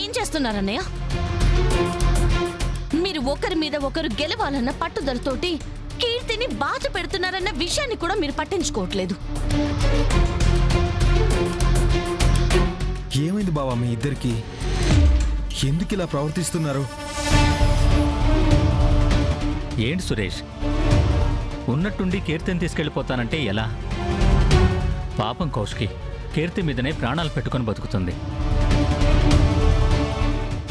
ఏం చేస్తున్నారన్నయ్య? మీరు ఒకరి మీద ఒకరు గెలవాలన్న పట్టుదలతోటి కీర్తిని బాధ పెడుతున్నారన్న విషయాన్ని కూడా మీరు పట్టించుకోవట్లేదు. ఏమైంది బావా మీ ఇద్దరికి? ఎందుకు ఇలా ప్రవర్తిస్తున్నారు? ఏంటి సురేష్, ఉన్నట్టుండి కీర్తిని తీసుకెళ్ళిపోతానంటే ఎలా? పాపం కౌశికి కీర్తి మీదనే ప్రాణాలు పెట్టుకుని బతుకుతుంది.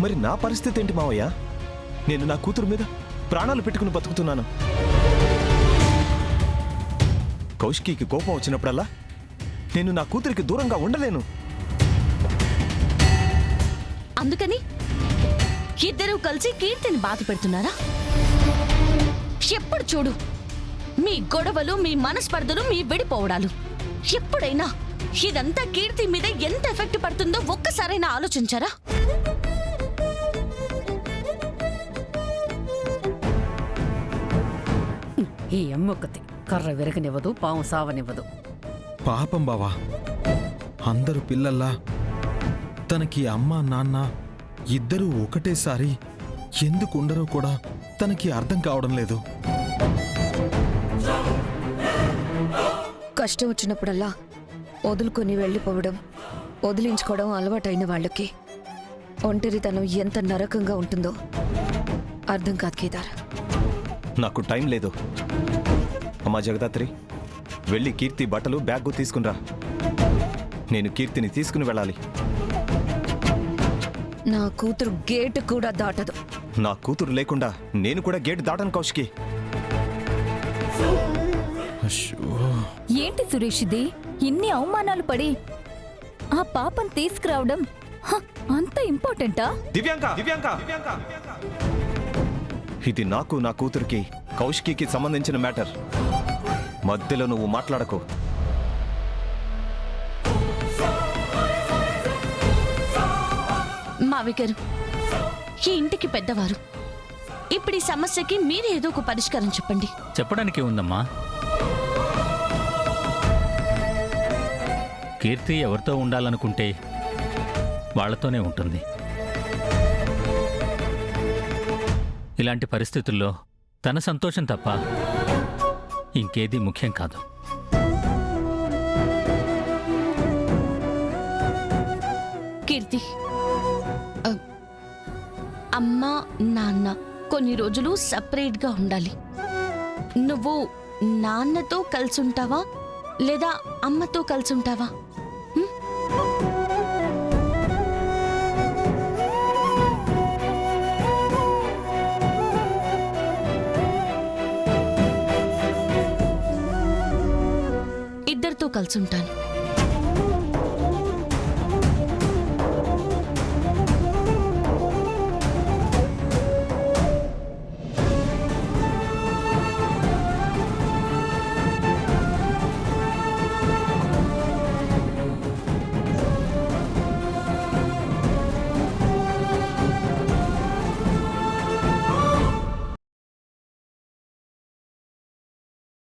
మరి నా పరిస్థితి ఏంటి మావయ్య? నేను నా కూతురు మీద ప్రాణాలు పెట్టుకుని బతుకుతున్నాను. కౌశికి కోపం వచ్చినప్పుడల్లా నేను నా కూతురికి దూరంగా ఉండలేను. అందుకని ఇద్దరూ కలిసి కీర్తిని బాధ పెడుతున్నారా? ఎప్పుడు చూడు మీ గొడవలు, మీ మనస్పర్ధలు, మీ విడిపోవడాలు. ఎప్పుడైనా ఇదంతా కీర్తి మీద ఎంత ఎఫెక్ట్ పడుతుందో ఒక్కసారైనా ఆలోచించారా? ఈ అమ్మొక్కతి కర్ర విరగనివ్వదు, పాము సావనివ్వదు. పాపం బావా, అందరూ పిల్లల్లా తనకి అమ్మ నాన్న ఇద్దరూ ఒకటేసారి ఎందుకు ఉండరో కూడా తనకి అర్థం కావడం లేదు. కష్టం వచ్చినప్పుడల్లా వదులుకొని వెళ్ళిపోవడం, వదిలించుకోవడం అలవాటైన వాళ్ళకి ఒంటరితనం ఎంత నరకంగా ఉంటుందో అర్థం కాదు కేదార్. నాకు టైం లేదు. అమ్మా జగదాత్రి, వెళ్ళి కీర్తి బట్టలు, బ్యాగు తీసుకునిరా. నేను కీర్తిని తీసుకుని వెళ్ళాలి. నా కూతురు గేటు కూడా దాటదు. నా కూతురు లేకుండా నేను కూడా గేటు దాటను కౌశికి. ఏంటి సురేష్ ఇది? ఇన్ని అవమానాలు పడి ఆ పాపం తీసుకురావడం అంత ఇంపార్టెంటా? దివ్యాంక, ఇది నాకు, నా కూతురికి, కౌశికి సంబంధించిన మ్యాటర్. మధ్యలో నువ్వు మాట్లాడకు. మావి గారు, ఈ ఇంటికి పెద్దవారు. ఇప్పుడు ఈ సమస్యకి మీరే ఏదో ఒక పరిష్కారం చెప్పండి. చెప్పడానికి ఉందమ్మా. కీర్తి ఎవరితో ఉండాలనుకుంటే వాళ్లతోనే ఉంటుంది. ఇలాంటి పరిస్థితుల్లో తన సంతోషం తప్ప ఇంకేదీ ముఖ్యం కాదు. కీర్తి, అమ్మ నాన్న కొన్ని రోజులు సపరేట్గా ఉండాలి. నువ్వు నాన్నతో కలిసి ఉంటావా లేదా అమ్మతో కలిసి ఉంటావా? ఇద్దరితో కలిసి ఉంటాను.